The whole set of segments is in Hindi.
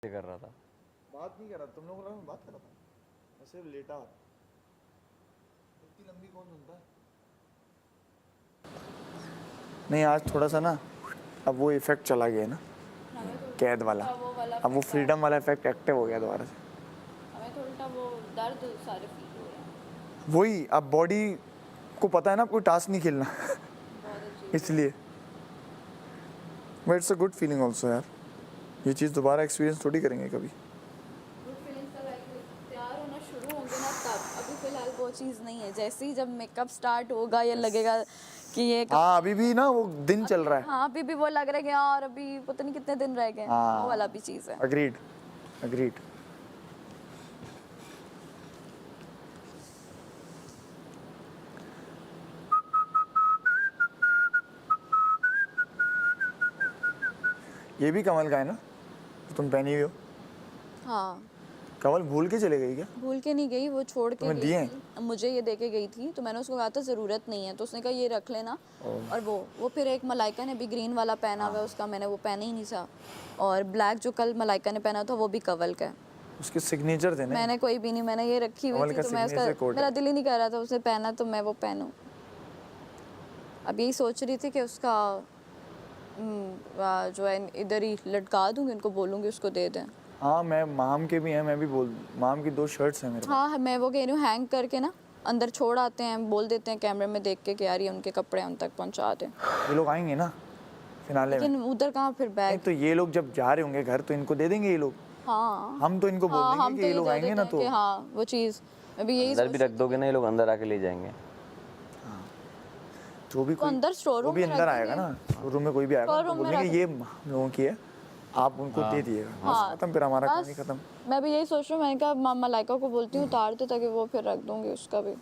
कर रहा था। बात नहीं कर रहा, तुम लोगों को लगा मैं बात कर रहा था, मैं सिर्फ लेटा। इतनी लंबी कौन सुनता है? नहीं आज थोड़ा सा ना, अब वो इफेक्ट चला गया है ना, कैद वाला। अब वो फ्रीडम वाला इफेक्ट एक्टिव हो गया दोबारा से। हमें तो उल्टा वो दर्द सारे फील हो रहे हैं। वही, अब बॉडी को पता है ना कोई टास्क नहीं खेलना बहुत अजीब इसलिए। But it's a good feeling also यार, ये चीज़ दोबारा एक्सपीरियंस थोड़ी करेंगे कभी। गुड फीलिंग्स तब आएंगे, तैयार होना शुरू होंगे ना तब। अभी फिलहाल वो चीज़ नहीं है। जैसे ही जब मेकअप स्टार्ट होगा ये लगेगा कि ये हाँ अभी भी ना वो दिन चल रहा है। हाँ अभी भी वो लग रहा है कि यार अभी पता नहीं कितने दिन रह गए। हाँ, वो वाला भी चीज़ है। Agreed agreed. ये भी कमल का है ना, तुम पहनी हुई हो? हाँ कमल भूल के चले गई क्या? भूल के नहीं गई, वो छोड़ के तुम्हें गई दिए? थी, मुझे ये दे के गई थी। तो मैंने उसको कहा था ज़रूरत नहीं है, तो उसने कहा ये रख लेना। और वो फिर एक मलाइका ने भी ग्रीन वाला पहना हुआ है उसका, मैंने वो पहना ही नहीं था। और ब्लैक जो कल मलाइका ने पहना था वो भी कवल का है। उसके सिग्नेचर थे ना। मैंने कोई भी नहीं, मैंने ये रखी हुई कमल थी का तो मैं signature उसका coat मेरा है। दिल ही नहीं कर रहा था उसे पहना, तो मैं वो पहनूं। अब यही सोच रही थी कि उसका जो है इधर ही लटका दूंगी, उनको बोलूँगी उसको दे दें। हाँ मैं माम के भी हैं, मैं भी बोल, माम की 2 शर्ट्स हैं मेरे पास। हाँ मैं वो कह रही हूँ हैंग करके ना अंदर छोड़ आते हैं, बोल देते हैं कैमरे में देख के कि यार ये उनके कपड़े उन तक पहुँचा दें। ये लोग आएंगे ना फिनाले में। लेकिन उधर कहाँ फिर नहीं बैग। तो ये लोग जब जा रहे होंगे घर तो इनको दे देंगे ये लोग। हाँ हम तो इनको बोल हाँ देंगे हम कि तो ये ये लोग दे आएंगे देते ना हैं तो। कि हाँ वो चीज़ मैं भी यही अंदर भी रख दोगे ना, ये लोग अंदर आके ले जाएंगे। जो भी तो कोई अंदर स्टोर वो रूम भी में अंदर रख आएगा देंगे। ना, शोरूम में कोई भी आएगा स्टोर तो रूम में बोलेंगे रख ये हम लोगों की है, आप उनको दे दिएगा। हाँ बस खत्म, फिर हमारा काम ही बस खत्म। मैं भी यही सोच रही हूँ। मैंने कहा मलाइका को बोलती हूँ उतार दे ताकि वो फिर रख दूंगी उसका भी।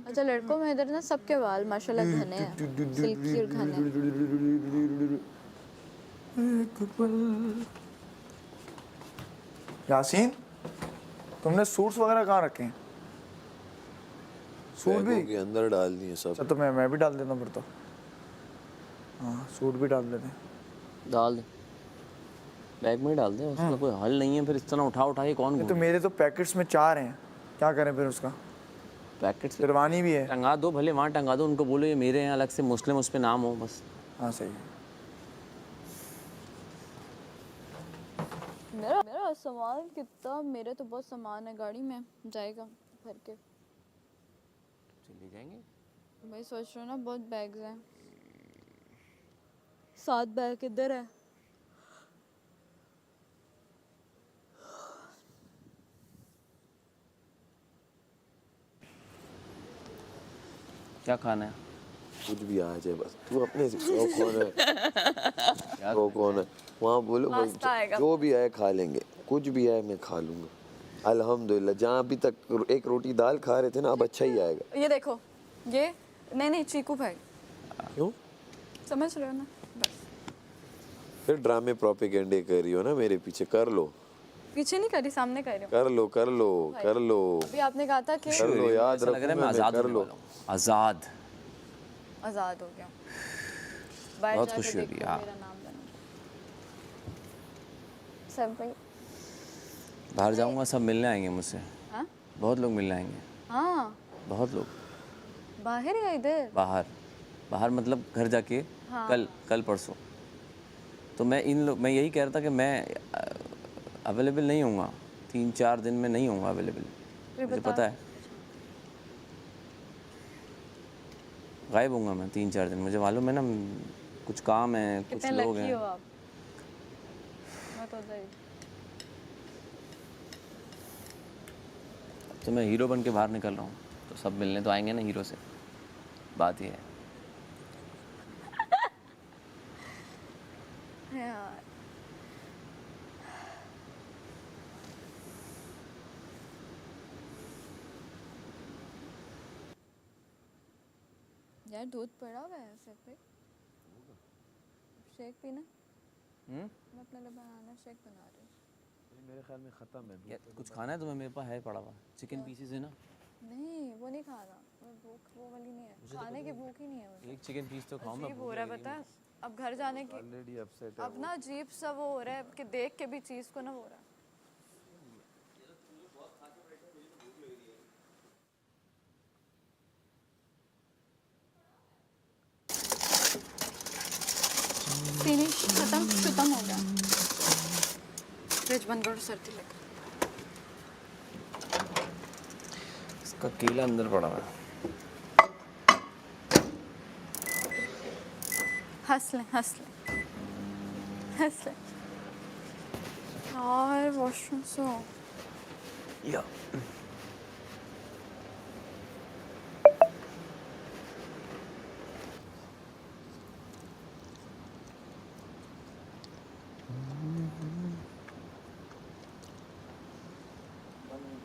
अच्छा लड़कों में इधर ना सबके बाल माशाल्लाह घने हैं, सिल्की और घने। यासीन, तुमने सूट्स वगैरह कहाँ रखे हैं? सूट भी बैगों के अंदर डाल दिए सब। अच्छा, तो मैं भी डाल देता हूँ फिर तो। हाँ सूट भी डाल देते हैं। डाल दे, बैग में ही डाल दे, उसका कोई हल नहीं है। फिर इस तरह उठा उठा के कौन ये तो घूमे? मेरे तो पैकेट्स में 4 हैं, क्या करें फिर उसका? पैकेट से शेरवानी भी है। टंगा दो, भले वहाँ टंगा दो, उनको बोलो ये मेरे हैं, अलग से मुस्लिम उस पे नाम हो बस। हाँ सही है। मेरा सामान कितना, मेरे तो बहुत सामान है गाड़ी में जाएगा भर के। चले जाएंगे। मैं सोच रही हूँ ना बहुत बैग्स हैं, 7 बैग इधर है। क्या खाना है? कुछ भी आ जाए बस, तू अपने से वो कौन है वो कौन है वहाँ बोलो नाश्ता आएगा। जो भी आए खा लेंगे, कुछ भी आए मैं खा लूँगा अल्हम्दुलिल्लाह। जहाँ अभी तक एक रोटी दाल खा रहे थे ना, अब अच्छा ही आएगा। ये देखो, ये नहीं चीकू भाई, क्यों? समझ रहे हो ना? बस फिर ड्रामे प्रोपेगेंडे कर रही हो ना मेरे पीछे, कर लो पीछे नहीं कर रही, सामने कर रही हूँ। कर लो कर लो कर लो अभी आपने कहा था कि कर लो, याद ऐसा लग रहा है मैं रखूंगा मैं, आज़ाद कर होने लो। वाला हूँ। आज़ाद। आज़ाद हो गया, बाहर बहुत जाके खुशी हो रही है, देखो हाँ। मेरा नाम बना सब भाई। बाहर जाऊंगा, सब मिलने आएंगे मुझसे। हाँ बहुत लोग मिलने आएंगे, हाँ बहुत लोग। बाहर या इधर? बाहर, बाहर मतलब घर जाके। हाँ। कल परसों तो मैं मैं यही कह रहा था कि मैं अवेलेबल नहीं होऊंगा, 3-4 दिन में नहीं होऊंगा अवेलेबल। मुझे पता है, गायब होऊंगा मैं 3-4 दिन, मुझे मालूम है ना। कुछ काम है, कुछ कितने लोग लकी हैं। हो आप। मैं तो उधर ही। तो मैं हीरो बन के बाहर निकल रहा हूँ, तो सब मिलने तो आएंगे ना हीरो से। बात ये है। यार यार दूध पड़ा हुआ है ऐसे पे, शेक पीना। मैं अपने लिए बनाना शेक बना रही हूँ। मेरे ख्याल में ख़त्म है या कुछ खाना है तुम्हें? मेरे पास है पड़ा हुआ चिकन पीसेस है ना, नहीं वो नहीं खाना, वो भूख वो वाली नहीं है, खाने की भूख ही नहीं है मुझे। एक चिकन पीस तो खाऊं मैं। अजीब हो रहा है पता है, अब घर जाने की ऑलरेडी अपसेट है अब ना अजीब सा वो हो रहा है कि देख के भी चीज़ को ना हो रहा है। फिनिश खत्म हो गया। फ्रिज बंद करो, सर्दी लग गई। इसका केला अंदर पड़ा हुआ है। हंस ले यार, वॉशरूम से हो। या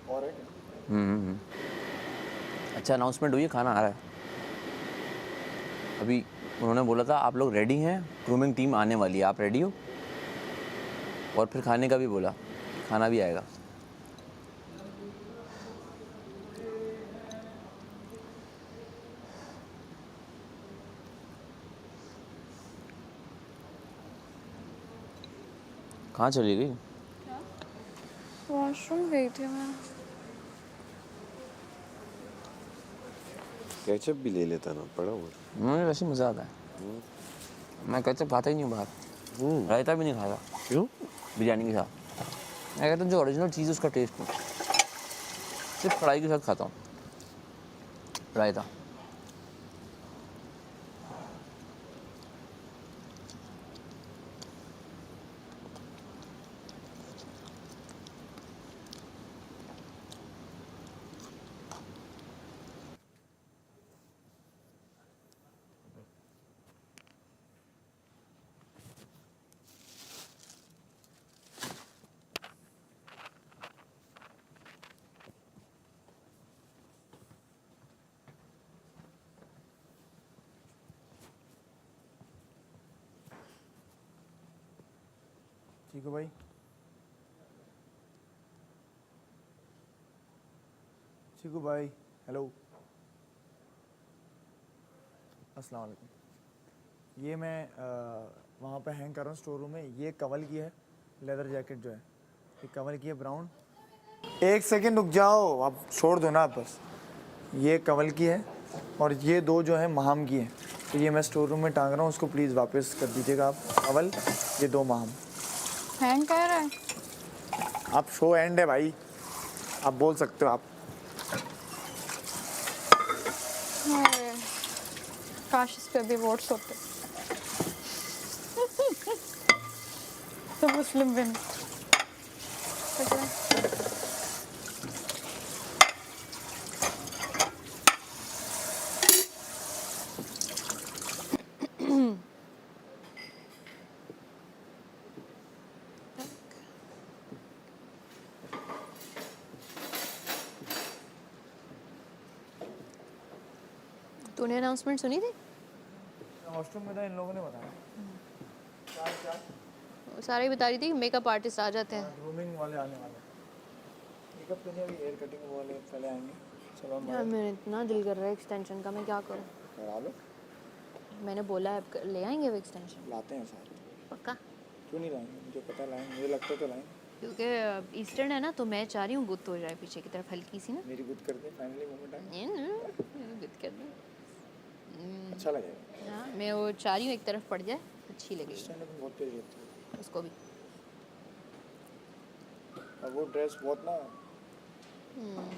और है क्या? अच्छा अनाउंसमेंट हुई है, खाना आ रहा है अभी। उन्होंने बोला था आप लोग रेडी हैं, ग्रूमिंग टीम आने वाली है, आप रेडी हो? और फिर खाने का भी बोला, खाना भी आएगा। कहाँ चली गई? वॉशरूम गई थी मैं। केचप भी ले लेता ना, पड़ा हुआ मुझे वैसे मज़ा आता है। मैं केचप खाता ही नहीं हूँ बाहर, रायता भी नहीं खाता क्यों? बिरयानी के साथ। मैं कहता हूँ जो ओरिजिनल चीज़ है उसका टेस्ट हो, सिर्फ कढ़ाई के साथ खाता हूँ रायता। चीकू भाई, चीकू भाई, हेलो, अस्सलाम वालेकुम। ये मैं वहाँ पे हैंग कर रहा हूँ स्टोर रूम में। ये कवल की है लेदर जैकेट जो है, ये कवल की है ब्राउन। एक सेकंड रुक जाओ, आप छोड़ दो ना आप बस। ये कवल की है और ये दो जो है महाम की है, तो ये मैं स्टोर रूम में टांग रहा हूँ, उसको प्लीज़ वापस कर दीजिएगा आप। कवल, ये दो महाम। हैंग कर रहा है। आप शो एंड है भाई, आप बोल सकते हो आप। अरे, काश इस पे भी वोट्स होते तो मुस्लिम विन। तूने अनाउंसमेंट सुनी थी? वॉशरूम में था, इन लोगों ने बताया। क्या वो सारे ही बता रही थी कि मेकअप आर्टिस्ट आ जाते हैं। ग्रूमिंग वाले आने वाले हैं। मेकअप तो नहीं, अभी हेयर कटिंग वाले पहले आएंगे। चलो हम यार मेरा इतना दिल कर रहा है एक्सटेंशन का, मैं क्या करूँ? करा लो, मैंने बोला है अब ले आएंगे वो एक्सटेंशन लाते हैं साथ। पक्का, क्यों नहीं लाएंगे? मुझे पता लाएंगे, मुझे लगता है तो लाएंगे। क्योंकि ईस्टर्न है ना, तो मैं चाह रही हूँ गुत्त हो जाए पीछे की तरफ हल्की सी ना। मेरी गुद कर दे, फाइनली मोमेंट आया, ये ना, गुत्त कर दूँ। अच्छा लगेगा। हाँ, मैं वो चाह रही हूँ एक तरफ पड़ जाए, अच्छी लगेगी इस टाइम में बहुत तेज होती है उसको भी। और वो ड्रेस बहुत ना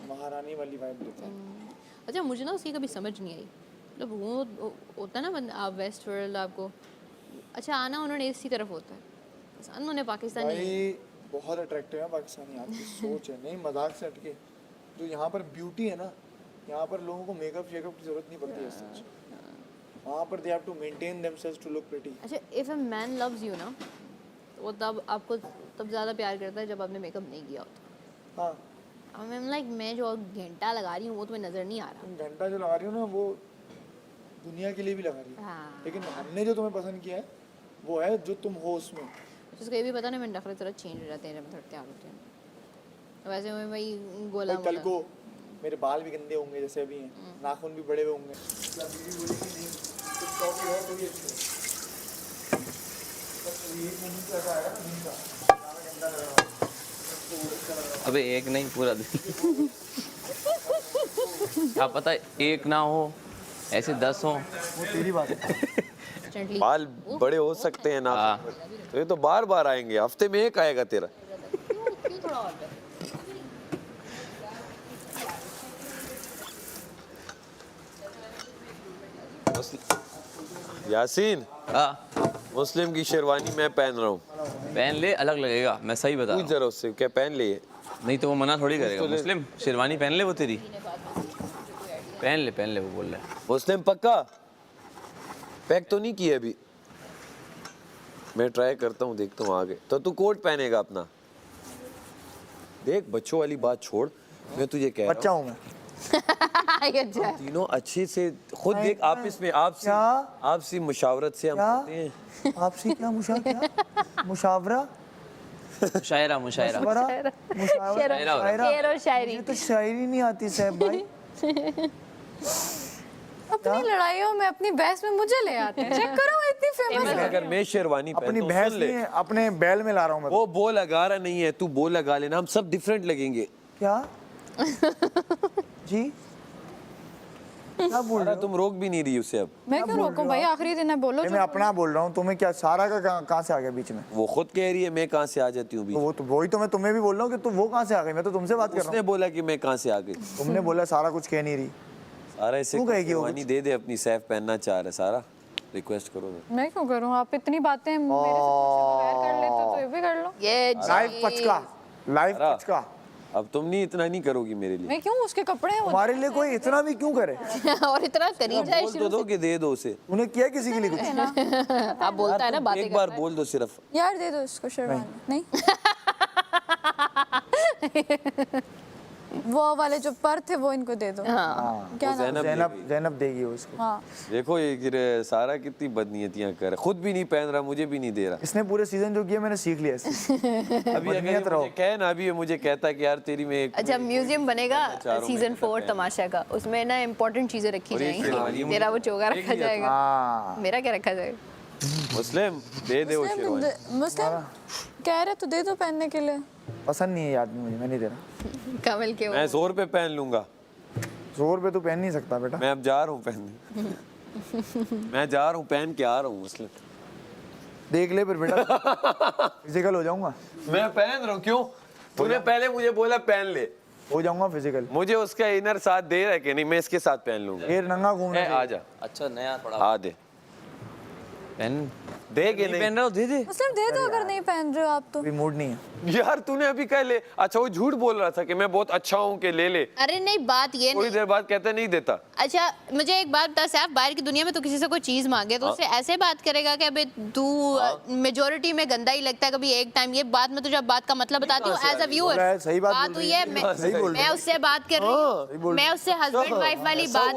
महारानी वाली वाइब देता है। अच्छा मुझे ना उसकी कभी समझ नहीं आई, मतलब वो होता है ना बंदा, आप वेस्ट वर्ल्ड आपको अच्छा आना उन्होंने इसी तरफ होता है, बस उन्होंने पाकिस्तानी भाई बहुत अट्रैक्टिव है पाकिस्तानी, आपकी सोच है, नहीं मजाक से हटके। जो यहाँ पर ब्यूटी है ना, यहाँ पर लोगों को मेकअप शेकअप की जरूरत नहीं पड़ती है सच। वहाँ पर they have to maintain themselves to look pretty. अच्छा if a man loves you ना, वो तब आपको तब ज़्यादा प्यार करता है जब आपने मेकअप नहीं किया होता। हाँ, आई एम लाइक मैं जो घंटा लगा रही हूँ वो तुम्हें नज़र नहीं आ रहा। तुम घंटा जो लगा रही हो ना, वो दुनिया के लिए भी लगा रही हो, हाँ लेकिन हमने जो तुम्हें पसंद किया है वो है जो तुम हो उसमें। उसको ये भी पता ना मेरे नखरे थोड़ा चेंज हो जाते हैं जब मैं थोड़ा तैयार होती हूँ। वैसे मैं वही गोला कल को मेरे बाल भी गंदे होंगे जैसे अभी हैं, नाखून भी बड़े हुए होंगे। अभी भी बोली कि नहीं कुछ टॉप है तो भी अच्छी है। बस ये मूवी का ऐसा आएगा ना मूवी का गाना गंदा लग रहा है तो अच्छा लग रहा अबे एक नहीं पूरा दिन क्या पता एक ना हो ऐसे 10 हो। है। वो तेरी बात है। इंस्टेंटली बाल बड़े हो सकते हैं ना, तो ये तो बार बार आएंगे, हफ्ते में एक आएगा तेरा। क्यों थोड़ा और है? यासीन, हाँ मुस्लिम की शेरवानी मैं पहन रहा हूँ, पहन ले, अलग लगेगा, मैं सही बता रहा पूछ हूँ। जरा उससे क्या पहन लिए। नहीं तो वो मना थोड़ी करेगा। मुस्लिम शेरवानी पहन ले, वो तेरी पहन ले, वो बोल रहा है। मुस्लिम पक्का पैक तो नहीं किया अभी, मैं ट्राई करता हूँ, देखता हूँ आगे। तो तू कोट पहनेगा अपना, देख बच्चों वाली बात छोड़, मैं तुझे कह बच्चा रहा हूँ मैं। ये अच्छा है। तीनों अच्छे से खुद देख, आपस में आपसी क्या? आपसी मुशावरत से हम क्या? करते हैं। आपसी क्या मुशावरा मुशायरा मुशावरा शेर और शायरी। ये तो शायरी नहीं आती साहब भाई। अपनी लड़ाइयों में अपनी बहस में मुझे ले आते हैं। चेक करो वो इतनी फेमस है। अगर मैं शेरवानी अपनी पहनता हूँ, बहस सुन ले, में अपने बैल में ला रहा हूँ मैं। वो बो लगा रहा नहीं है, तू बो लगा लेना, हम सब डिफरेंट लगेंगे। क्या जी क्या बोल रहे अरे हो? तुम रोक भी नहीं रही उसे अब, मैं क्यों रोकूं भाई, आखिरी दिन है, बोलो ये जो मैं अपना बोल रहा हूँ, तुम्हें क्या सारा का कहाँ से आ गया बीच में? वो खुद कह रही है मैं कहाँ से आ जाती हूँ तो बीच। वो तो वही तो मैं तुम्हें भी बोल रहा हूँ कि तुम वो कहाँ से आ गई, मैं तो तुमसे बात कर रहा उसने बोला कि मैं कहाँ से आ गई। हूँ। तुमने बोला सारा कुछ कह नहीं रही। सारा इसे तू कहेगी वो शेरवानी दे दे, अपनी सैफ पहनना चाह रहा है सारा, रिक्वेस्ट करो ना। मैं क्यों करूँ, आप इतनी बातें मेरे से पूछे बगैर कर लेते तो ये भी कर लो। ये लाइव पचका, लाइव अरा। पचका। अब तुम नहीं इतना नहीं करोगी मेरे लिए, मैं क्यों, उसके कपड़े हैं वो। हमारे लिए कोई इतना भी क्यों करे? और इतना करी जाए बोल तो दो कि दे दो उसे, उन्हें किया किसी के लिए कुछ? आप बोलता है ना बातें एक बार बोल दो सिर्फ। यार दे दो इसको शेरवानी। नहीं वो वाले जो पर थे वो इनको दे दो। हाँ क्या नाम? जैनब देगी वो उसको। हाँ देखो ये सारा कितनी बदनीयतियां कर रहा है, खुद भी नहीं पहन रहा, मुझे भी नहीं दे रहा। इसने पूरे सीजन जो किया मैंने सीख लिया इससे। अभी अगर ये मुझे कहे ना, अभी ये मुझे कहता है कि यार तेरी में एक अच्छा म्यूजियम बनेगा चारों में सीजन इकट्ठा 4 है। तमाशा का, उसमें ना इम्पोर्टेंट चीजें रखी और ये जाएंगी। शेरवानी तेरा वो चोगा देख रखा लिया जाएगा, हाँ मेरा क्या रखा जाएगा? मुस्लिम दे दे वो शेरवानी। मुस्लिम कह रहे तो दे दो पहनने के लिए। पसंद नहीं है याद मुझे, मैं नहीं दे रहा। कमल के वो मैं जोर पे पहन लूंगा, जोर पे तो पहन नहीं सकता बेटा। मैं अब जा रहा हूँ पहनने। मैं जा रहा हूँ, पहन के आ रहा हूँ मुस्लिम। देख ले फिर बेटा, फिजिकल हो जाऊंगा, मैं पहन रहा हूँ, क्यों? तूने पहले मुझे बोला पहन ले, हो जाऊंगा फिजिकल। मुझे उसका इनर साथ दे रहा है कि नहीं, मैं इसके साथ पहन लूंगा। फिर नंगा घूमने ए, आ जा, अच्छा नया पड़ा आ दे, पहन, दे के नहीं नहीं। पहन रहा हो दे दे। मुस्लिम दे दो अगर नहीं पहन रहे हो आप तो। अभी मूड नहीं है। यार तूने अभी कह ले, अच्छा वो झूठ बोल रहा था कि मैं बहुत अच्छा हूँ कि ले ले, अरे नहीं बात ये थोड़ी नहीं। देर बाद कहता नहीं देता। अच्छा मुझे एक बात बता सैफ, बाहर की दुनिया में तो किसी से कोई चीज मांगे तो उससे ऐसे बात करेगा कि अबे तू मेजोरिटी में गंदा ही लगता है कभी एक टाइम। ये बात मैं तुझे अब बात का मतलब बताती हूँ एज अ बोल रहा है, व्यूअर। सही बात बात बोल हुई रही है, है। सही बोल रही मैं है। उससे बात कर रही हूँ, मैं उससे हस्बैंड वाइफ वाली बात।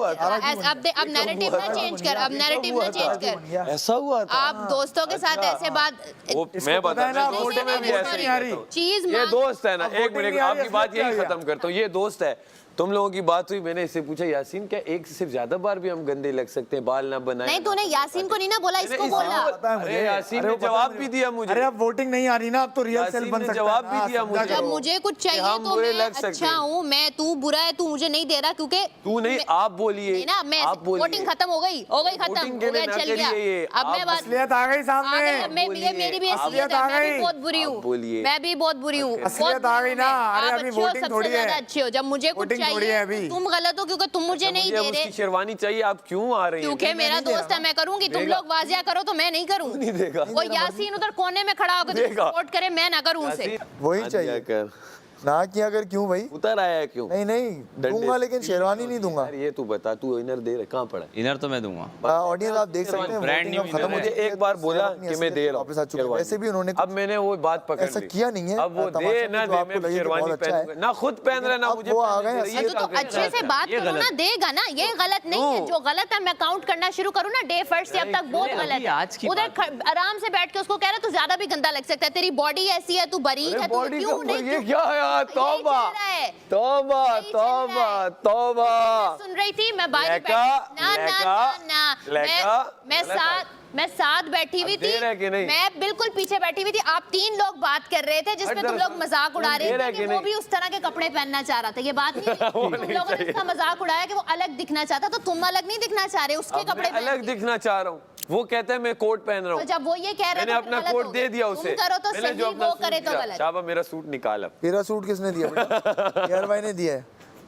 अब नैरेटिव ना चेंज कर, अब नैरेटिव ना चेंज कर। ऐसा हुआ था। आप दोस्तों के साथ ऐसे बात वो मैं पता बता है ना, मैं फोटो में भी ऐसे नहीं आ रही। चीज ये दोस्त है ना, अब एक वोटिंग मिनट नहीं आ रही, आपकी बात असलियत यही क्या खत्म करता हूँ। ये दोस्त है, तुम लोगों की बात हुई, मैंने इससे पूछा यासीन क्या एक से सिर्फ ज्यादा बार भी हम गंदे लग सकते हैं, बाल ना बनाए? नहीं तूने यासीन को नहीं ना बोला, इसको बोला। पता है मुझे। अरे यासीन अरे ने वो पता जवाब है भी मुझे। दिया मुझे। अरे अब वोटिंग नहीं आ रही ना, अब तो रियल यासीन सेल्फ बन ने सकता जवाब है भी ना, दिया समझा मुझे। जब करो। मुझे कुछ चाहिए हम तो बुरे मैं लग सकते अच्छा हैं। हूँ, मैं तू बुरा है, तू मुझे नहीं दे रहा क्योंकि तू नहीं, आप बोलिए, नहीं ना। मैं आप बोलिए। वोटिंग खत्म हो गई खत्म वोटिंग के हो गया, लिए ना चल गया। करिए ये, अब मैं आप बात असलियत आ गई आ सामने। गई, अब मैं बोलिए, मेरी भी आप असलियत आ है, मैं भी गई। बहुत बुरी आप हूँ, बोलिए। मैं भी बहुत बुरी हूँ, असलियत बहुत आ बुरी गई हूँ ना। मैं। अरे आप अभी अच्छे हो, वोटिंग सबसे थोड़ी है। ज्यादा अच्छे हो। जब मुझे कुछ वोटिंग थोड़ी है चाहिए अभी। तुम गलत हो क्योंकि तुम मुझे नहीं मुझे दे अब रहे, उसकी शेरवानी चाहिए, आप क्यों आ रही हैं? क्योंकि मेरा दोस्त है, मैं करूंगी। तुम लोग वाजिया करो तो मैं नहीं करूँ। नहीं देगा। वो यासीन उधर कोने में खड़ा होकर देगा। सपोर्ट करे, मैं ना करूँ उसे। वही हाँ, चाहिए। दिया कर। ना किया अगर क्यों भाई? उतर आया है क्यों? नहीं नहीं दूंगा, लेकिन शेरवानी नहीं दूंगा। यार ये तू बता, तू इनर दे रहा कहाँ पड़ा है? इनर तो मैं दूंगा। ऑडियंस आप देख सकते हैं, brand voting new अब खत्म हो inner चुकी मुझे है। एक बार बोला अपनी कि मैं दे रहा वापस आ चुकी है। हूँ वैसे भी उन्होंने अब मैंने वो बात पकड़ ऐसा ली। किया नहीं है। अब वो तमाशा दे ना तो दे, आपको मैं लगे कि शेरवानी बहुत अच्छा है। पहनूंगा ना, खुद पहन रहा ना अब मुझे वो आ पहनने गए, दे रहा, ये तो कहाँ अच्छे कहता से है? बात ये करो ना, गलत। देगा ना, ये गलत नहीं है। जो गलत है मैं काउंट करना शुरू करूँ ना डे फर्स्ट से अब तक बहुत अभी गलत आज है। की उधर आराम से बैठ के उसको कह रहा तू ज्यादा भी गंदा लग सकता है, तेरी बॉडी ऐसी है, तू बारीक है, तू बॉडी क्यों का नहीं, ये क्यों- क्या है यार? यही चल तौबा रहा है। तौबा यही चल रहा तौबा है। तौबा। सुन रही थी मैं बाहर लेका, ना ना लेका, ना लेका, मैं साथ बैठी हुई अब दे थी, रहा है कि नहीं? मैं बिल्कुल पीछे बैठी हुई थी, आप 3 लोग बात कर रहे थे जिसमें हट तुम जरा, लोग मजाक उड़ा दे रहे रहा है थे कि कि वो नहीं? भी उस तरह के कपड़े पहनना चाह रहा था। ये बात नहीं है। तुम लोगों ने उसका मजाक उड़ाया कि वो अलग दिखना चाहता, तो तुम अलग नहीं दिखना चाह रहे, उसके अब कपड़े मैं अलग पहन के। दिखना चाह रहा हूँ, वो कहता है मैं कोट पहन रहा तो हूँ। जब वो ये कह रहे मैंने तो अपना गलत कोट हो दे गया। दिया तुम उसे। करो तो मैंने सही, जो अपना वो सूट करे तो दिया। गलत। शाबा मेरा सूट निकाल अब। तेरा सूट किसने दिया बेटा? यार भाई ने दिया है।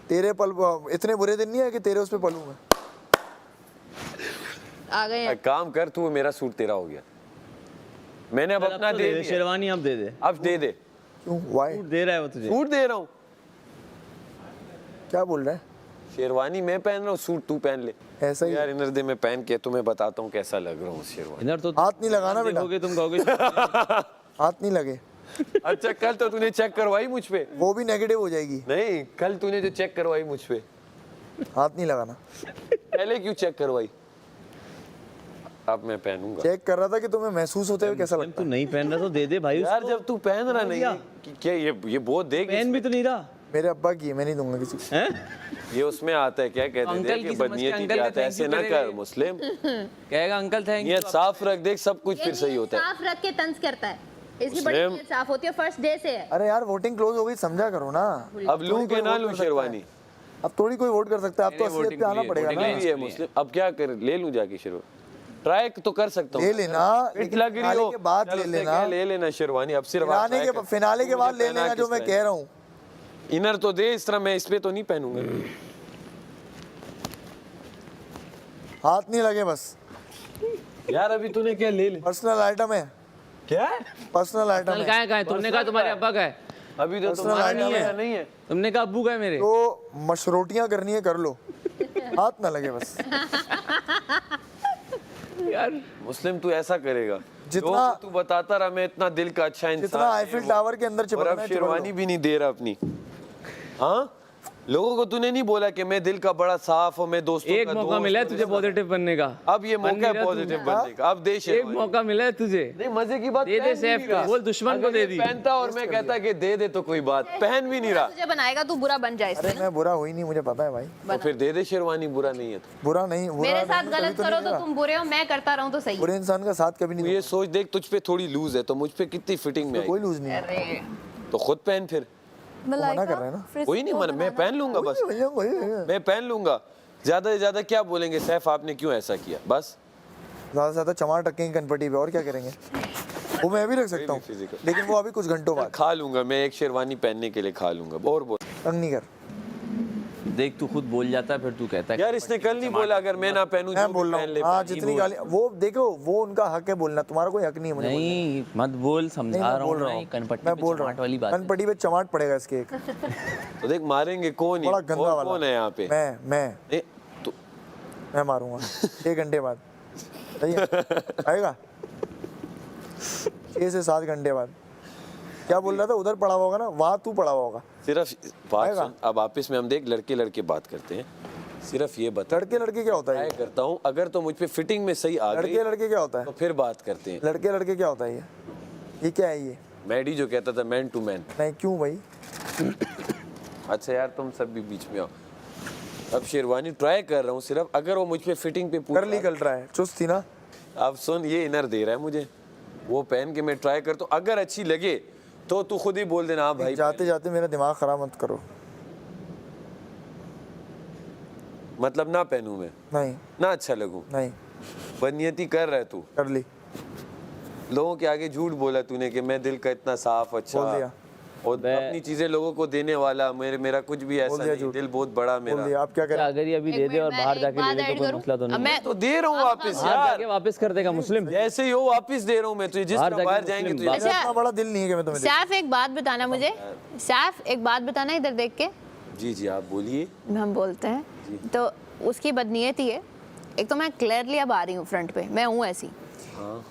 तेरे पल इतने बुरे दिन नहीं है कि तेरे उस पे पलूंगा। आ गए हैं। एक काम कर, तू मेरा सूट तेरा हो गया, मैंने अब अपना दे दिया। शेरवानी अब दे दे। अब दे दे, क्यों? वाई? सूट दे रहा है वो तुझे। सूट दे रहा हूँ। क्या बोल रहा है? शेरवानी मैं पहन रहा हूँ, सूट तू पहन ले। ऐसा ही यार इनर दे मैं पहन के तुम्हें बताता हूँ कैसा लग रहा हूँ शेरवानी। इनर तो हाथ नहीं लगाना बेटा, देखोगे तुम कहोगे हाथ नहीं लगे, अच्छा कल तो तूने चेक करवाई मुझ पे? वो भी नेगेटिव हो जाएगी। नहीं, कल तूने जो चेक करवाई मुझ पे, हाथ नहीं लगाना। पहले क्यों चेक करवाई? अब मैं पहनूंगा। चेक कर रहा था कि तुम्हें महसूस होते हुए कैसा लगता तू नहीं पहन रहा तो दे दे भाई यार उसको। जब तू पहन रहा नहीं है, क्या ये बहुत देख, पहन भी तो नहीं रहा है। मेरे अब्बा की है, मैं नहीं दूंगा किसी को। हैं? ये उसमें आता है, क्या कहते अंकल थे की कि समझ के बदनीयती अंकल पे ने आता है, thank ऐसे you ना करेगा। कर मुस्लिम, कहेगा अंकल थैंक यू। नियत साफ रख, देख सब कुछ फिर सही होता है। साफ रख के तंज करता है, इसकी बड़ी मुस्लिम। नीयत साफ होती है, फर्स्ट डे से है। अरे यार वोटिंग क्लोज हो गई, समझा करो ना। अब लूं के ना लूं शेरवानी? अब थोड़ी कोई वोट कर सकता है, अब तो नहीं, असलियत पे आना voting पड़ेगा के ना। लिए, ये मुस्लिम, अब क्या कर, ले लूं जाके शेरवानी? ट्राई तो कर सकता हूँ, ले लेना, फिट लेकिन लग रही फिनाले हो के बाद चल ले उससे लेना। क्या, ले लेना शेरवानी। अब सिर्फ फिनाले के बाद ले लेना, जो मैं कह रहा हूँ। इनर तो दे, इस तरह मैं इस पे तो नहीं पहनूंगा। हाथ नहीं लगे बस, यार अभी तूने क्या ले ले, पर्सनल आइटम है, क्या पर्सनल आइटम कल है। का है तुमने कहा तुम्हारे अब्बा का है, अभी तो Personal तुम्हारा item है। नहीं है। तुमने कहा अब्बू का है मेरे। तो मशरोटियां करनी है कर लो, हाथ ना लगे बस। यार मुस्लिम तू ऐसा करेगा जितना- जो तू बताता रहा, मैं इतना दिल का अच्छा इंसान, जितना आईफिल टावर के अंदर और चिपकना अब है चिपक शेरवानी लो। भी नहीं दे रहा अपनी। हाँ, लोगों को तूने नहीं बोला कि मैं दिल का बड़ा साफ और मैं दोस्तों एक का मौका दोस्त मिला है और तुझे इस- पॉजिटिव बनने का। अब ये बन मौका नहीं है रहा तू। पॉजिटिव बनने का, अब दे एक शेरवानी। मौका मिला है तुझे। नहीं मजे की बात, दे दे पहन भी सैफ नहीं का, रहा। बोल दुश्मन को अगर दे ये दी। पहनता और मैं कहता कि दे दे तो कोई बात, पहन भी नहीं रहा। तुझे बनाएगा तू बुरा बन जाए अरे इसमें। मैं बुरा हुई नहीं, मुझे पता है भाई। तो फिर दे दे शेरवानी, बुरा नहीं है तो। बुरा नहीं, बुरा मेरे साथ नहीं, गलत तभी करो नहीं तो देगा। तुम बुरे हो, मैं करता रहूं तो सही। बुरे इंसान का साथ कभी तू नहीं ये दूंगा। सोच देख, तुझ पे थोड़ी लूज है तो मुझ पे कितनी फिटिंग में कोई आई, लूज नहीं है। अरे तो खुद पहन फिर। मना कर रहे हैं ना। कोई नहीं मन, मैं पहन लूंगा बस, वही मैं पहन लूंगा। ज्यादा से ज्यादा क्या बोलेंगे, सैफ आपने क्यों ऐसा किया, बस। ज्यादा से ज्यादा चमार टकेंगे कनपट्टी पे, और क्या करेंगे? वो मैं भी रख सकता हूँ, physical। लेकिन वो अभी कुछ घंटों बाद। खा लूंगा मैं, एक शेरवानी पहनने के लिए खा लूंगा। और बोल तंग नहीं कर। देख तू खुद बोल जाता है फिर तू कहता है यार, इसने कल नहीं बोला अगर मैं ना पहनूं मैं जो बोल भी रहा पहन ले, हूँ, हाँ पहन। जितनी गाली वो देखो, वो उनका हक है बोलना, तुम्हारा कोई हक नहीं है मुझे बोलने नहीं मत बोल, का। समझा नहीं, मैं रहा बोल हूँ रहा ना, हूँ, ये कनपट्टी मैं पे बोल रहा चमाट वाली हूँ, बात है। कनपट्टी पे चमाट पड़ेगा इसके एक, तो देख मारेंगे कौन ही, बड़ा गंदा और वाला। कौन है यहाँ पे? मैं नहीं, तो मैं मारूंगा 6 घंटे बाद, सही है? आएगा 6 से 7 घंटे बाद। क्या बोल रहा था? उधर पड़ा हुआ होगा ना, वहाँ तू पड़ा हुआ होगा। सिर्फ बात आएगा। सुन, अब आपस में हम देख लड़के लड़के बात करते हैं, सिर्फ ये बता, लड़के लड़के क्या होता है ट्राई ये? करता हूँ, अगर तो मुझ पे फिटिंग में सही आ गई लड़के लड़के क्या होता है? तो फिर बात करते हैं। लड़के लड़के क्या होता है ये क्या है ये? मैडी जो कहता था मैन टू मैन। नहीं क्यों भाई? अच्छा यार, तुम सब भी बीच में आओ। अब शेरवानी ट्राई कर रहा हूँ सिर्फ, अगर वो मुझ पे फिटिंग पे कर ली, कल रहा है, चुस्त थी ना। अब सुन, ये इनर दे रहा है मुझे, वो पहन के मैं ट्राई करता हूँ, अगर अच्छी लगे तो तू खुद ही बोल देना हाँ भाई। जाते जाते मेरा दिमाग खराब मत करो। मतलब ना पहनूं मैं, नहीं ना अच्छा लगूं, नहीं, बदनीयती कर रहा है तू, कर ली, लोगों के आगे झूठ बोला तूने कि मैं दिल का इतना साफ अच्छा। बोल दिया। और अपनी चीजें लोगों को देने वाला, मेरा कुछ भी ऐसा नहीं, दिल बहुत बड़ा बोल दिया, मेरा। आप क्या करें? अगर ये अभी दे दे और बाहर जाके ले ले तो कोई मसला तो नहीं है। मैं तो दे रहा हूँ वापस बाहर यार, जाके वापस कर देगा मुस्लिम। जैसे ही हो वापस दे रहा हूँ मैं तुझे, जिस बाहर तरह जाके बाहर जाएंगे मुस्लिम तुझे। बात- मेरा इतना बड़ा दिल नहीं है कि मैं तुम्हें सैफ एक बात बताना मुझे, सैफ एक बात बताना इधर देख के। जी जी आप बोलिए। हम बोलते हैं तो उसकी बदनीयती है। एक तो मैं क्लियरली अब आ रही हूँ फ्रंट पे, मैं हूँ ऐसी। हाँ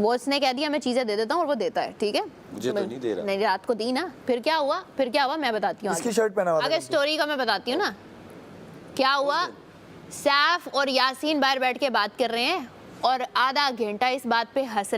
वो उसने कह दिया मैं चीजें दे देता हूँ और वो देता है, ठीक है। मुझे तो नहीं दे रहा। नहीं रात को दी ना, फिर क्या हुआ, मैं बताती हूँ इसकी आगे। शर्ट पहना हुआ था आगे स्टोरी का मैं बताती हूँ ना क्या हुआ। सैफ और यासीन बाहर बैठ के बात कर रहे हैं और आधा घंटा इस बात पे हंस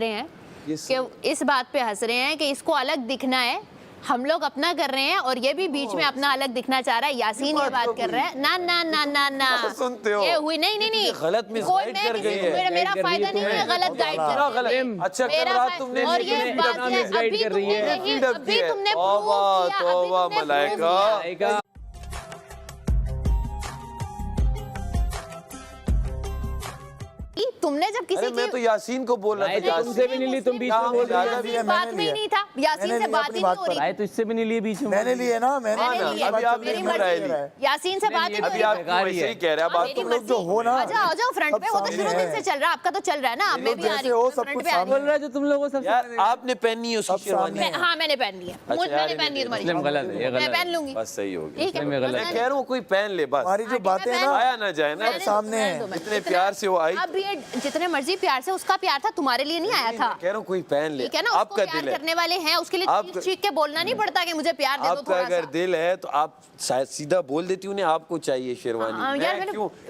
रहे हैं कि इसको अलग दिखना है, हम लोग अपना कर रहे हैं और ये भी बीच में अपना अलग दिखना चाह रहा है। यासीन ये बात कर रहा है ना ना ना ना ना सुनते हो? ये हुई नहीं गलत मिसगाइड कर गई है। मेरा फायदा नहीं है गलत गाइड पूरा कर गलत। अच्छा कल रात तुमने और ये लेकिन बात है misguide अभी कर रही है। तुमने नहीं, feed up अभी किया है। तुमने तौबा, prove किया, अभी तौबा, तुमने prove मलाइका। किया। आएगा। तुमने जब किसी अरे मैं की तो यासीन को बोल रहा राय था। तो तुमसे भी नहीं ली, तुम बीच में बोल रही हो। यासीन बात में ही नहीं था, यासीन मैंने से लिया बात अपनी ही बात नहीं हो पर। रही। राय तो इससे भी नहीं लिए बीच में। मैंने लिए ना, मैंने हाँ ना, लिए। अभी आप मेरी क्यों राय ली? यासीन से बात ही नहीं अभी हो आप रही। बेकार ही वैसे है। ही कह रहे हैं। अब आप मेरी तुम लोग जो हो ना, आ जाओ फ्रंट पे, वो तो सब शुरू सामने दिन से है। चल रहा है, आपका तो चल रहा है ना। मैं भी आ जैसे रही हूँ हो, सब फ्रंट कुछ पे आ रही बोल हूँ। रहा है जो तुम लोगों सब यार आपने पहनी है उसकी शेरवानी। सामने हाँ मैंने पहन लिया, अच्छा, यार, मैंने पहन ली तुम्हारी। मुस्लिम गलत है, ये मैं गलत पहन है। लूंगी, बस सही हो गया। ठीक है। मुस्लिम में गलत मैं कह रहा हूँ कोई पहन ले बस, हमारी जो बातें हैं ना, आया ना जाए ना। मैंने- सामने है। मैंने- इतने प्यार से वो आई। अब ये जितने मर्जी प्यार से, उसका प्यार था, तुम्हारे लिए नहीं आया था। कह रहा हूँ कोई पहन ले। ठीक है ना, उसको आपका प्यार दिल है, करने वाले हैं, उसके लिए आप- चीख चीख के बोलना नहीं पड़ता कि मुझे प्यार दे दो आपका थोड़ा अगर सा। दिल है तो आप शायद सीधा बोल देती उन्हें आपको चाहिए शेरवानी। हाँ, यार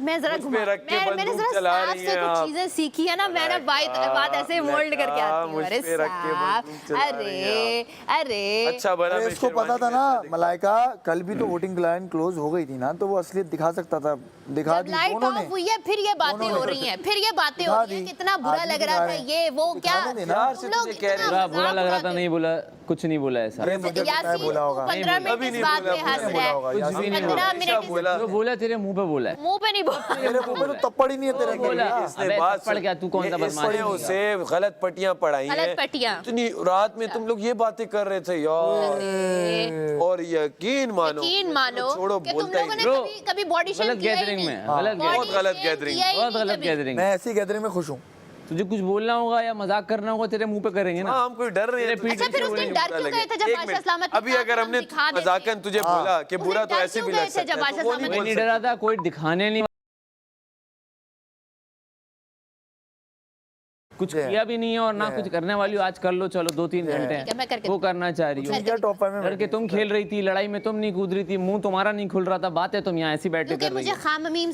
मैं जरा मुझ पे रख के मैंने बंदूक जरा चला साफ रही से हैं कुछ आप। चीजें सीखी है ना, मैंने बात ऐसे मोल्ड करके आती हूँ। मुझ अरे पे रख के साफ, बंदूक चला रही हैं अरे अच्छा बना अरे मैं इसको शेरवानी पता था में ना ऐसा दिखा- मलाइका, कल भी तो वोटिंग लाइन क्लोज हो गई थी ना, तो वो असलियत दिखा सकता था, दिखा जब दी लाइट दोनों ऑफ ने। हुई है फिर ये बातें दोनों हो ने। रही हैं, फिर ये बातें दिखा हो रही हैं, दी। कितना बुरा आदमी लग रहा था, दिखाए। ये वो क्या दिखाने देना। यार तुम से लोग तुझे कह रहे इतना हो। बुरा लग रहा था, मजाक नहीं बोला, कुछ नहीं बोला ऐसा। अरे मुझे पता है यासीन बोला होगा। 15 मिनट अभी इस नहीं बात बोला, पे हंस बोला रहा है, होगा, यासीन भी नहीं 15 हमेशा मिनट बोला। जो बोला तेरे मुंह पे बोला है। मुंह पे नहीं बोल। मेरे मुंह पे तो तप्पड़ ही नहीं है तेरे बोला। अंदर। इसने अबे बात थप्पड़ क्या, तू कौन सा ये बदमाश इसने है? उसे गलत पट्टियां पढ़ाई गलत हैं। पट्टियां। इतनी रात में तुम लोग ये बातें कर रहे थे यार, और यकीन मानो छोड़ो कि तुम बोलता लोगों ही ने Bro, कभी बॉडी शेम गलत किया ही गैदरिंग नहीं। में, गलत बहुत गैदरिंग, गलत गैदरिंग, बहुत गलत गैदरिंग। मैं ऐसी गैदरिंग में खुश हूँ। तुझे कुछ बोलना होगा या मजाक करना होगा, तेरे मुंह पे करेंगे ना। हाँ हम कोई डर रहे हैं तेरे पीठ अच्छा, फिर उस दिन डर क्यों गए थे जब बादशाह सलामत अभी अगर हमने मजाकन तुझे बोला कि उस बुरा दिन तो डर ऐसे क्यों भी गए लग थे सकता जब है, बादशाह तो वो नहीं कोई बोल नहीं सकता। डरा था, कोई दिखाने नहीं, कुछ किया भी नहीं है और ना कुछ करने वाली हो। आज कर लो, चलो 2-3 घंटे ठीक है, मैं करके हैं, वो करना चाह रही हो। क्या टॉप फाइव में डर के तुम खेल रही थी, लड़ाई में तुम नहीं कूद रही थी, मुंह तुम्हारा नहीं खुल रहा था, बातें तुम यहाँ ऐसी बैठे क्योंकि कर रही मुझे हो। खाममीम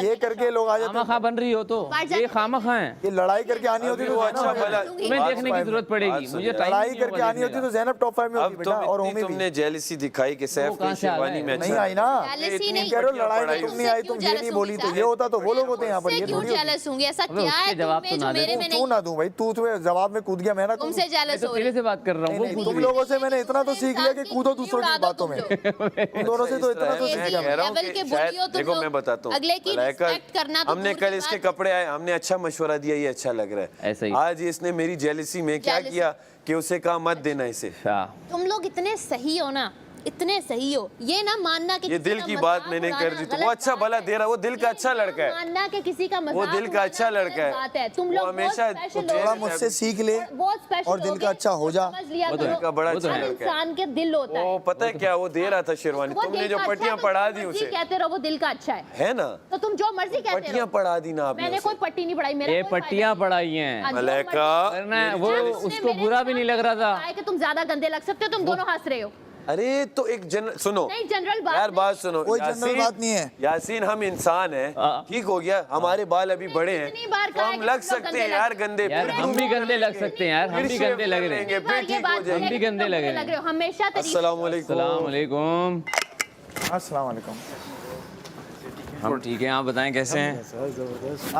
ये करके लोग आ जाते खामखा बन रही हो तो ये खामखा है। ये लड़ाई करके आनी होती अभी तो वो अच्छा भला तुम्हें देखने की जरूरत पड़ेगी, मुझे टाइम लड़ाई नहीं करके होगा आनी होती देखने तो जैनब टॉप फाइव में होती अब बेटा, और तो होमी भी तुमने जेलसी दिखाई कि सैफ कहाँ की से आ रहा शेरवानी है? में नहीं अच्छा आई ना। जेलसी नहीं, कह रहे हो लड़ाई पढ़ाई में तुम नहीं आई, तुम ये नहीं बोली, तो ये होता तो वो लोग होते हैं यहाँ पर, ये क्यों थोड़ी होती। जेलस होंगे? ऐसा अबे क्या है उसके जवाब तुम में तो ना जो मेरे दे। में तू नहीं? ना दूं भाई, तू तुम्हें जवाब में कूद गया, मैं ना कूदूं। तुमसे जेलस तो हो तेरे रही से बात कर रहा हूँ, वो नहीं, कूद तुम गई। लोगों से मैंने इतना तो सीख लिया कि कूदो दूसरों की बातों में। तुम दोनों से तो इतना तो मैं सीख लिया। कह रहा हूँ लेवल कि के शायद बुलियो तुम देखो लोग, मैं बताता हूँ अगले की मलाइका, रिस्पेक्ट करना तो हमने दूर कल की इसके बात। कपड़े आए, हमने अच्छा मशवरा दिया, ये अच्छा लग रहा ऐसा है। ही। आज इसने मेरी जेलसी में क्या Jealousy। किया कि उसे कहा मत देना इसे। हाँ। तुम लोग इतने सही हो ना, इतने सही हो, ये ना मानना कि ये किसी दिल का की मजाक बात मैंने उड़ाना कर दी, तो गलत वो अच्छा बात भला है। दे रहा, वो दिल का ये अच्छा ना लड़का है, मानना कि किसी का मजाक वो दिल का अच्छा उड़ाना लड़का है। गलत बात है। तुम वो लोग हमेशा बहुत स्पेशल तो हो, थोड़ा मुझसे सीख ले बहुत स्पेशल और दिल का अच्छा हो जा। समझ लिया वो तो करो। है। का बड़ा अच्छा हर लड़का है। इंसान के दिल होता है। वो पता है क्या वो दे रहा था शेरवानी, वो तुमने दिल जो का पट्टियां अच्छा पढ़ा है, दी तुम उसे, मर्जी कहते रहो वो दिल का अच्छा है है ना, तो तुम जो मर्जी कहते पट्टियां रहो। पढ़ा दी ना आपने मैंने उसे। कोई पट्टी नहीं पढ़ाई, मेरा ये कोई पट्टियां फायदा पढ़ाई नहीं। हैं। हाँ, जो मलाइका, मर्जी- करना है, वो जिसने उसको मेरे बुरा भी नहीं लग रहा था। कहा है कि तुम ज्यादा गंदे लग सकते हो, तुम दोनों हंस रहे हो। अरे तो एक जनरल सुनो, नहीं, जनरल बात यार नहीं। बात सुनो, कोई जनरल बात नहीं है। यासीन हम इंसान हैं, हाँ। ठीक हो गया, हमारे बाल अभी बड़े हैं इतनी बार तो कहा है हम कि लग तुम लोग सकते हैं गंदे यार लग- गंदे, यार फिर हम भी गंदे लग सकते हैं यार, हम भी गंदे लग रहे हैं। फिर ये ठीक बात हो जाएंगे। हम भी गंदे लग रहे हैं। हो, हमेशा तरीके अस्सलाम वालेकुम। अस्सलाम वालेकुम। अस्सलाम वालेकुम। हम ठीक है, आप बताएं कैसे हैं? अस्सलाम